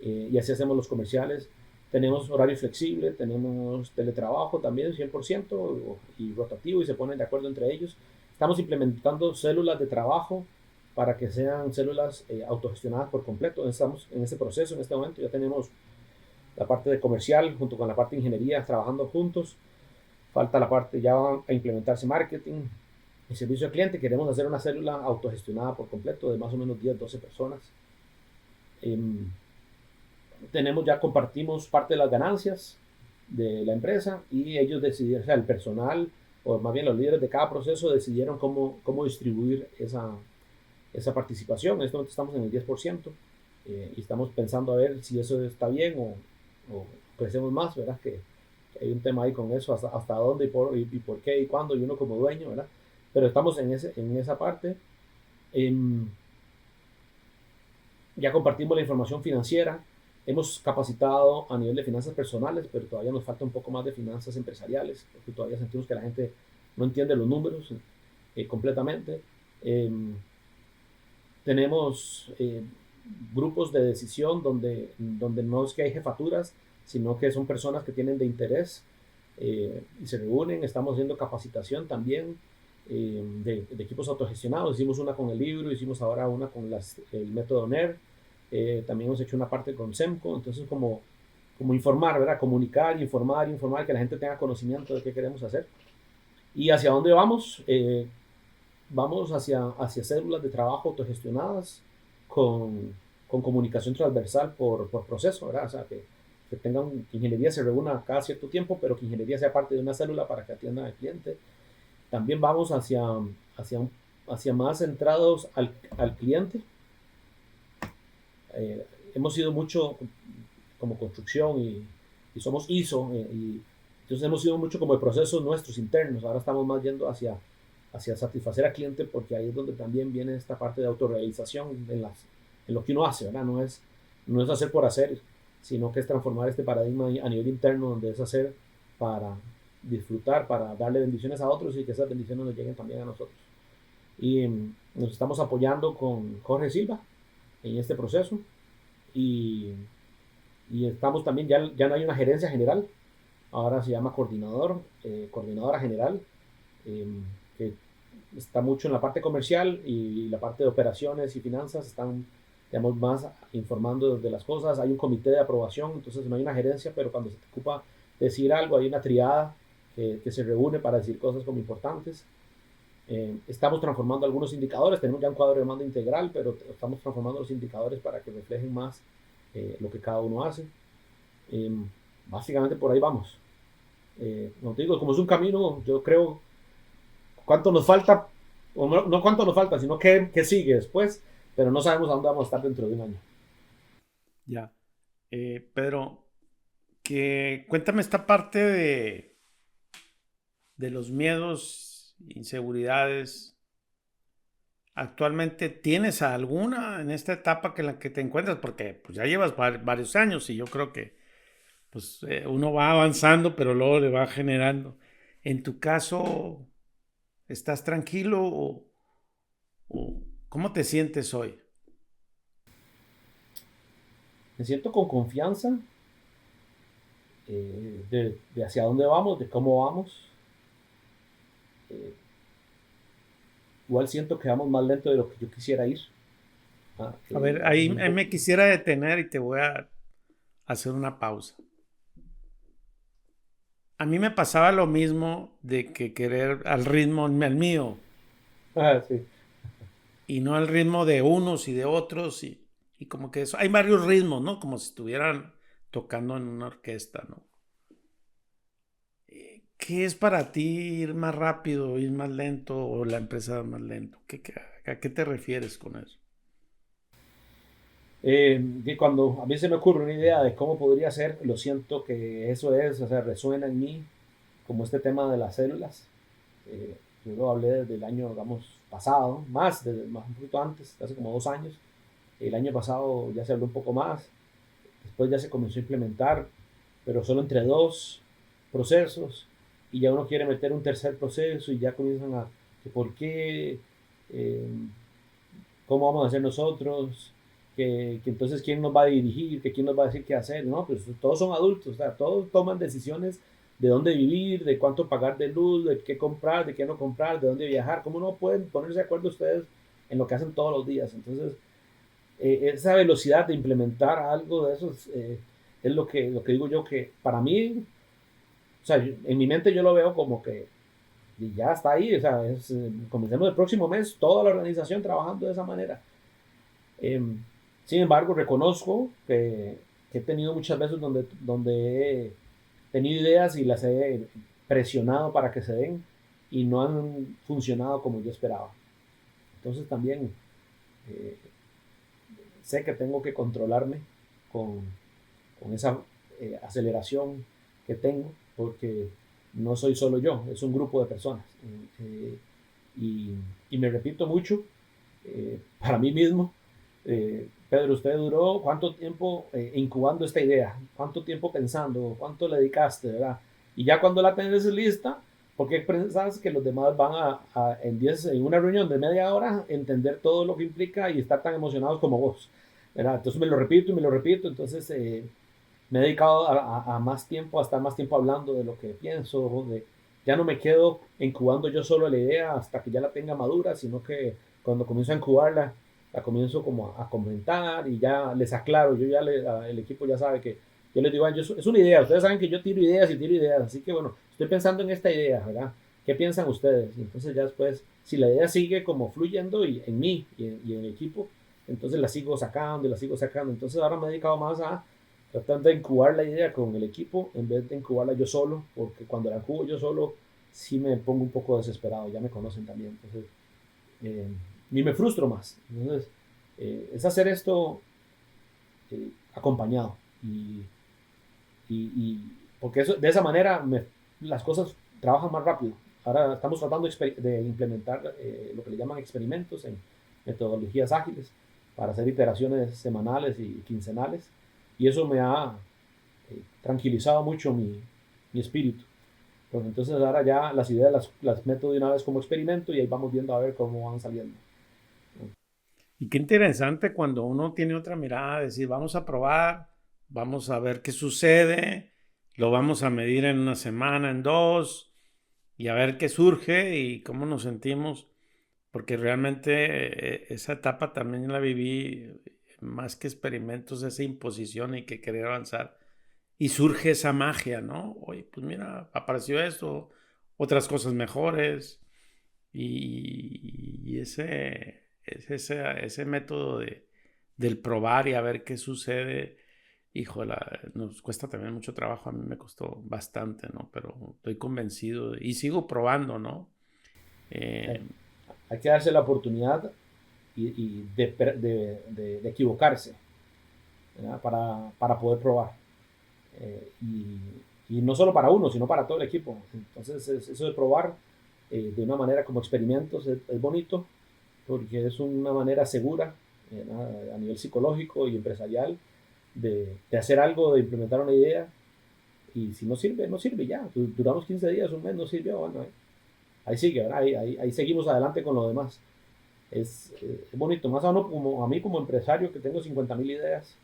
y así hacemos los comerciales. Tenemos horario flexible, tenemos teletrabajo también 100% y rotativo y se ponen de acuerdo entre ellos. Estamos implementando células de trabajo para que sean células autogestionadas por completo. Estamos en ese proceso en este momento. Ya tenemos la parte de comercial junto con la parte de ingeniería trabajando juntos. Falta la parte, ya van a implementarse marketing y servicio al cliente. Queremos hacer una célula autogestionada por completo de más o menos 10, 12 personas. Ya compartimos parte de las ganancias de la empresa y ellos decidieron, o sea, el personal, o más bien los líderes de cada proceso decidieron cómo distribuir esa participación. En este momento estamos en el 10% y estamos pensando a ver si eso está bien o crecemos más, ¿verdad? Que hay un tema ahí con eso, hasta dónde y por qué y cuándo, y uno como dueño, ¿verdad? Pero estamos en esa parte. Ya compartimos la información financiera, hemos capacitado a nivel de finanzas personales, pero todavía nos falta un poco más de finanzas empresariales, porque todavía sentimos que la gente no entiende los números completamente. Tenemos grupos de decisión donde no es que hay jefaturas, sino que son personas que tienen de interés y se reúnen. Estamos haciendo capacitación también de equipos autogestionados. Hicimos una con el libro, hicimos ahora una con el método NER. También hemos hecho una parte con SEMCO. Entonces, como informar, ¿verdad? Comunicar, informar, que la gente tenga conocimiento de qué queremos hacer. ¿Y hacia dónde vamos? Vamos hacia células de trabajo autogestionadas con comunicación transversal por proceso, ¿verdad? O sea, que ingeniería se reúna cada cierto tiempo, pero que ingeniería sea parte de una célula para que atienda al cliente. También vamos hacia más centrados al cliente. Hemos sido mucho como construcción y somos ISO, y entonces hemos sido mucho como de procesos nuestros internos. Ahora estamos más yendo hacia satisfacer al cliente, porque ahí es donde también viene esta parte de autorrealización en lo que uno hace, ¿verdad? No es hacer por hacer, sino que es transformar este paradigma a nivel interno, donde es hacer para disfrutar, para darle bendiciones a otros y que esas bendiciones nos lleguen también a nosotros. Y nos estamos apoyando con Jorge Silva en este proceso y estamos también, ya no hay una gerencia general, ahora se llama coordinadora general, que está mucho en la parte comercial, y la parte de operaciones y finanzas están, digamos, más informando de las cosas. Hay un comité de aprobación, entonces no hay una gerencia, pero cuando se te ocupa decir algo, hay una triada que se reúne para decir cosas como importantes. Estamos transformando algunos indicadores, tenemos ya un cuadro de mando integral, pero estamos transformando los indicadores para que reflejen más lo que cada uno hace. Básicamente por ahí vamos. No te digo, como es un camino, yo creo, cuánto nos falta, o no cuánto nos falta, sino qué sigue después, pero no sabemos a dónde vamos a estar dentro de un año. Ya. Pedro, cuéntame esta parte de los miedos, inseguridades. ¿Actualmente tienes alguna en esta etapa en la que te encuentras? Porque pues, ya llevas varios años y yo creo que pues, uno va avanzando, pero luego le va generando. En tu caso, ¿estás tranquilo o cómo te sientes hoy? Me siento con confianza de hacia dónde vamos, de cómo vamos. Igual siento que vamos más lento de lo que yo quisiera ir. A ver, ahí me quisiera detener y te voy a hacer una pausa. A mí me pasaba lo mismo de que querer al ritmo al mío Sí. y no al ritmo de unos y de otros y como que eso. Hay varios ritmos, ¿no? Como si estuvieran tocando en una orquesta, ¿no? ¿Qué es para ti ir más rápido, ir más lento o la empresa más lento? ¿A qué te refieres con eso? Y cuando a mí se me ocurre una idea de cómo podría ser, lo siento que eso es, o sea, resuena en mí, como este tema de las células. Yo lo hablé desde el año, digamos, pasado, más un poquito antes, hace como 2 años. El año pasado ya se habló un poco más, después ya se comenzó a implementar, pero solo entre dos procesos, y ya uno quiere meter un tercer proceso y ya comienzan que por qué, eh, cómo vamos a hacer nosotros, que entonces quién nos va a dirigir, que quién nos va a decir qué hacer. No, pues todos son adultos, o sea, todos toman decisiones de dónde vivir, de cuánto pagar de luz, de qué comprar, de qué no comprar, de dónde viajar, cómo no pueden ponerse de acuerdo ustedes en lo que hacen todos los días. Entonces, esa velocidad de implementar algo de eso es lo que digo yo, que para mí, o sea, en mi mente yo lo veo como que ya está ahí, o sea, comencemos el próximo mes, toda la organización trabajando de esa manera. Eh, Sin embargo, reconozco que he tenido muchas veces donde he tenido ideas y las he presionado para que se den y no han funcionado como yo esperaba. Entonces también eh, sé que tengo que controlarme con, con esa aceleración que tengo, porque no soy solo yo, es un grupo de personas. Y, y me repito mucho para mí mismo, Pedro, usted duró cuánto tiempo incubando esta idea, cuánto tiempo pensando, cuánto le dedicaste, ¿verdad? Y ya cuando la tenés lista, ¿por qué pensás que los demás van en una reunión de media hora, entender todo lo que implica y estar tan emocionados como vos? ¿Verdad? Entonces me lo repito y me lo repito, entonces me he dedicado a más tiempo, a estar más tiempo hablando de lo que pienso, ya no me quedo incubando yo solo la idea hasta que ya la tenga madura, sino que cuando comienzo a incubarla, la comienzo como a comentar y ya les aclaro, el equipo ya sabe que yo les digo, es una idea, ustedes saben que yo tiro ideas y tiro ideas, así que bueno, estoy pensando en esta idea, ¿verdad? ¿Qué piensan ustedes? Y entonces ya después, si la idea sigue como fluyendo en mí y en el equipo, entonces la sigo sacando y la sigo sacando. Entonces ahora me he dedicado más a tratando de incubar la idea con el equipo en vez de incubarla yo solo, porque cuando la incubo yo solo sí me pongo un poco desesperado, ya me conocen también, entonces eh, ni me frustro más. Entonces es hacer esto acompañado y porque de esa manera las cosas trabajan más rápido. Ahora estamos tratando de implementar lo que le llaman experimentos en metodologías ágiles para hacer iteraciones semanales y quincenales y eso me ha tranquilizado mucho mi espíritu. Pues entonces ahora ya las ideas las meto de una vez como experimento y ahí vamos viendo a ver cómo van saliendo. Y qué interesante cuando uno tiene otra mirada, decir, vamos a probar, vamos a ver qué sucede, lo vamos a medir en una semana, en dos, y a ver qué surge y cómo nos sentimos, porque realmente esa etapa también la viví más que experimentos, esa imposición y que querer avanzar. Y surge esa magia, ¿no? Oye, pues mira, apareció esto, otras cosas mejores, y ese método del probar y a ver qué sucede, híjole, nos cuesta también mucho trabajo, a mí me costó bastante, ¿no? Pero estoy convencido y sigo probando, ¿no? Eh, Eh, Hay que darse la oportunidad de equivocarse, ¿verdad? Para poder probar. Y no solo para uno, sino para todo el equipo. Entonces, eso de probar de una manera como experimentos es bonito porque es una manera segura a nivel psicológico y empresarial de hacer algo, de implementar una idea y si no sirve, no sirve ya. Duramos 15 días, un mes, no sirvió, bueno, ahí sigue, ¿verdad? Ahí seguimos adelante con lo demás. Es bonito, más a, uno como, a mí como empresario que tengo 50.000 ideas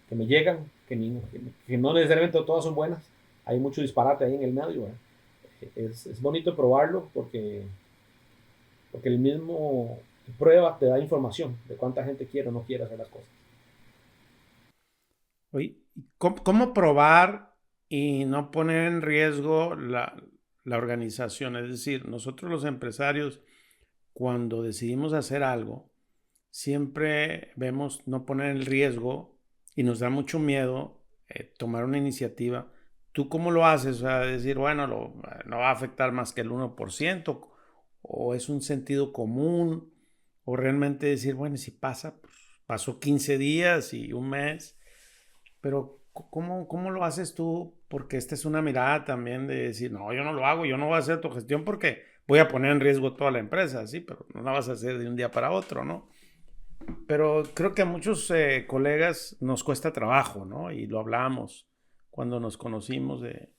que me llegan, que no necesariamente todas son buenas, hay mucho disparate ahí en el medio, ¿verdad? Es bonito probarlo porque el mismo prueba te da información de cuánta gente quiere o no quiere hacer las cosas. Oye, ¿cómo probar y no poner en riesgo la organización? Es decir, nosotros los empresarios, cuando decidimos hacer algo, siempre vemos no poner en riesgo y nos da mucho miedo tomar una iniciativa. ¿Tú cómo lo haces? O sea, decir, bueno, no va a afectar más que el 1%, o es un sentido común, o realmente decir, bueno, si pasa, pues, pasó 15 días y un mes, pero ¿cómo lo haces tú? Porque esta es una mirada también de decir, no, yo no lo hago, yo no voy a hacer tu gestión porque voy a poner en riesgo toda la empresa, sí, pero no la vas a hacer de un día para otro, ¿no? Pero creo que a muchos colegas nos cuesta trabajo, ¿no? Y lo hablamos cuando nos conocimos de,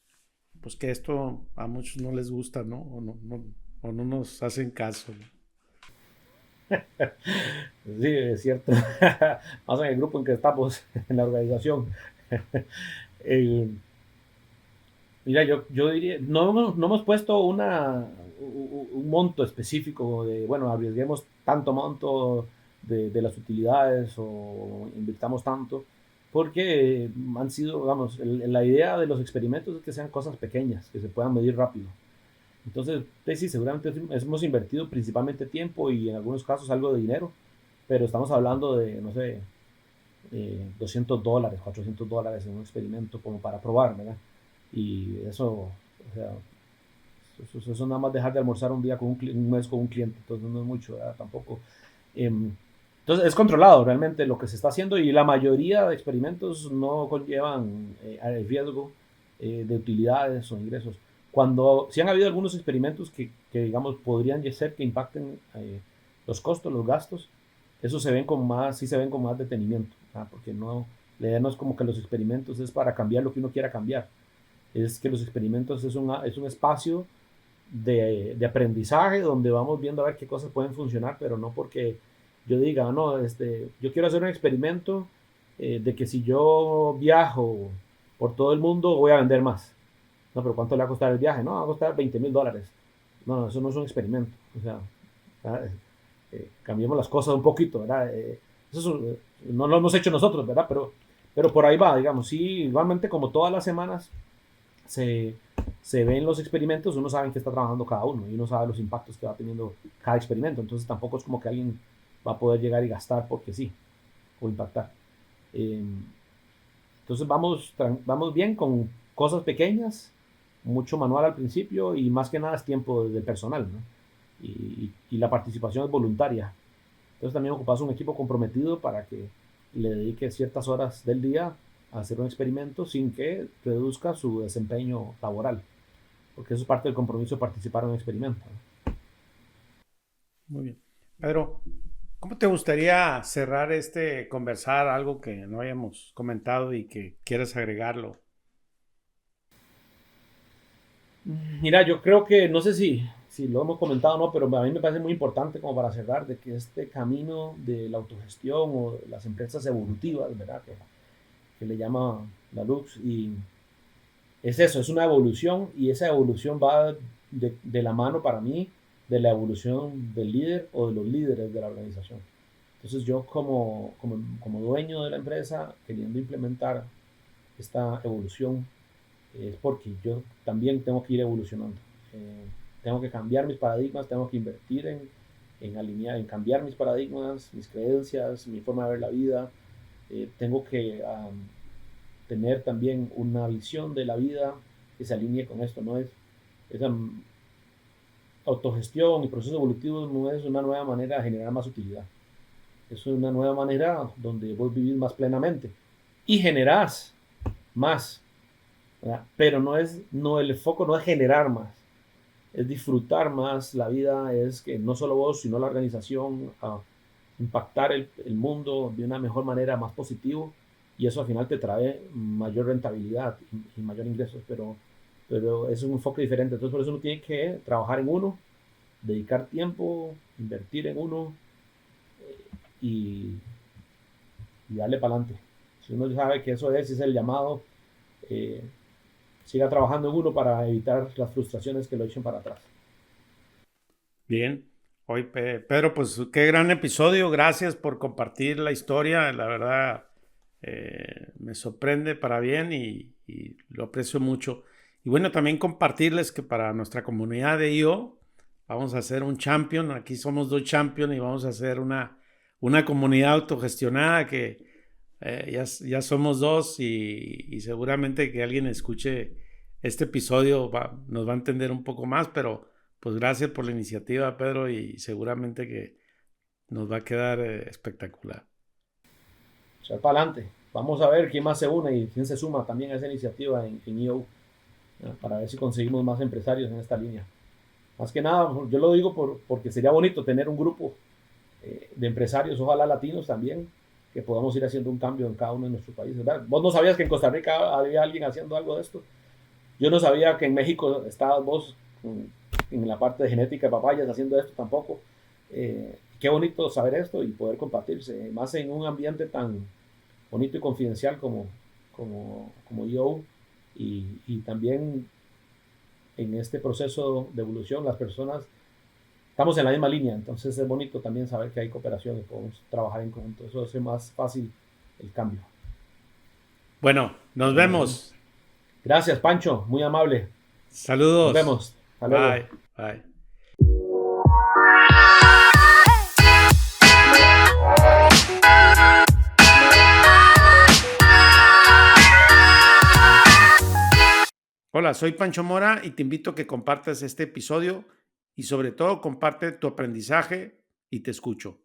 pues que esto a muchos no les gusta, ¿no? O no nos hacen caso, ¿no? Sí, es cierto. Más en el grupo en que estamos, en la organización. El- Mira, yo diría, no hemos puesto un monto específico de, bueno, arriesguemos tanto monto de las utilidades o invirtamos tanto, porque han sido, vamos, la idea de los experimentos es que sean cosas pequeñas, que se puedan medir rápido. Entonces, sí, seguramente hemos invertido principalmente tiempo y en algunos casos algo de dinero, pero estamos hablando de, no sé, $200, $400 en un experimento como para probar, ¿verdad? Y eso, o sea, eso nada más dejar de almorzar un día con un mes con un cliente, entonces no es mucho, ¿verdad? Tampoco. Entonces es controlado realmente lo que se está haciendo y la mayoría de experimentos no conllevan el riesgo de utilidades o ingresos. Cuando sí han habido algunos experimentos digamos podrían ser que impacten los costos, los gastos, eso se ven con más, sí se ven con más detenimiento, ¿verdad? Porque no, la idea no es como que los experimentos es para cambiar lo que uno quiera cambiar, es que los experimentos es un espacio de aprendizaje donde vamos viendo a ver qué cosas pueden funcionar, pero no porque yo diga, no, yo quiero hacer un experimento de que si yo viajo por todo el mundo voy a vender más. No, pero ¿cuánto le va a costar el viaje? No, va a costar $20,000. No, eso no es un experimento. O sea, cambiemos las cosas un poquito, ¿verdad? No lo hemos hecho nosotros, ¿verdad? Pero por ahí va, digamos, sí, igualmente como todas las semanas se, se ven los experimentos, uno sabe en qué está trabajando cada uno y uno sabe los impactos que va teniendo cada experimento. Entonces tampoco es como que alguien va a poder llegar y gastar porque sí, o impactar. Eh, entonces vamos bien con cosas pequeñas, mucho manual al principio y más que nada es tiempo del personal, ¿no? Y la participación es voluntaria. Entonces también ocupas un equipo comprometido para que le dedique ciertas horas del día a hacer un experimento sin que reduzca su desempeño laboral, porque eso es parte del compromiso de participar en un experimento. Muy bien. Pedro, ¿cómo te gustaría cerrar conversar, algo que no hayamos comentado y que quieras agregarlo? Mira, yo creo que, no sé si lo hemos comentado o no, pero a mí me parece muy importante como para cerrar de que este camino de la autogestión o de las empresas evolutivas, ¿verdad? Que le llama la Lux, y es eso, es una evolución y esa evolución va de la mano para mí de la evolución del líder o de los líderes de la organización. Entonces yo como dueño de la empresa, queriendo implementar esta evolución, es porque yo también tengo que ir evolucionando. Tengo que cambiar mis paradigmas, tengo que invertir en alinear, en cambiar mis paradigmas, mis creencias, mi forma de ver la vida. Tengo que tener también una visión de la vida que se alinee con esto. No es esa autogestión y proceso evolutivo no es una nueva manera de generar más utilidad. Es una nueva manera donde vos vivís más plenamente y generás más, ¿verdad? Pero no, el foco no es generar más, es disfrutar más la vida, es que no solo vos, sino la organización, impactar el mundo de una mejor manera, más positivo, y eso al final te trae mayor rentabilidad y mayor ingresos, pero es un enfoque diferente. Entonces por eso uno tiene que trabajar en uno, dedicar tiempo, invertir en uno y, y darle para adelante. Si uno sabe que eso es el llamado, eh, siga trabajando en uno para evitar las frustraciones que lo echen para atrás. Bien. Hoy, Pedro, pues qué gran episodio. Gracias por compartir la historia. La verdad, me sorprende para bien y lo aprecio mucho. Y bueno, también compartirles que para nuestra comunidad de IO vamos a hacer un champion. Aquí somos dos champions y vamos a hacer una comunidad autogestionada que ya somos dos y seguramente que alguien escuche este episodio nos va a entender un poco más, pero pues gracias por la iniciativa, Pedro, y seguramente que nos va a quedar espectacular. O sea, para adelante. Vamos a ver quién más se une y quién se suma también a esa iniciativa en IO, para ver si conseguimos más empresarios en esta línea. Más que nada, yo lo digo porque sería bonito tener un grupo de empresarios, ojalá latinos también, que podamos ir haciendo un cambio en cada uno de nuestros países. ¿Verdad? Vos no sabías que en Costa Rica había alguien haciendo algo de esto. Yo no sabía que en México estabas vos en la parte de genética de papayas haciendo esto tampoco. Qué bonito saber esto y poder compartirse, más en un ambiente tan bonito y confidencial como yo, y también en este proceso de evolución las personas estamos en la misma línea, entonces es bonito también saber que hay cooperación y podemos trabajar en conjunto. Eso hace más fácil el cambio. Bueno, nos vemos. Gracias, Pancho, muy amable. Saludos. Nos vemos. Hasta luego. Bye. Bye. Hola, soy Pancho Mora y te invito a que compartas este episodio y sobre todo comparte tu aprendizaje y te escucho.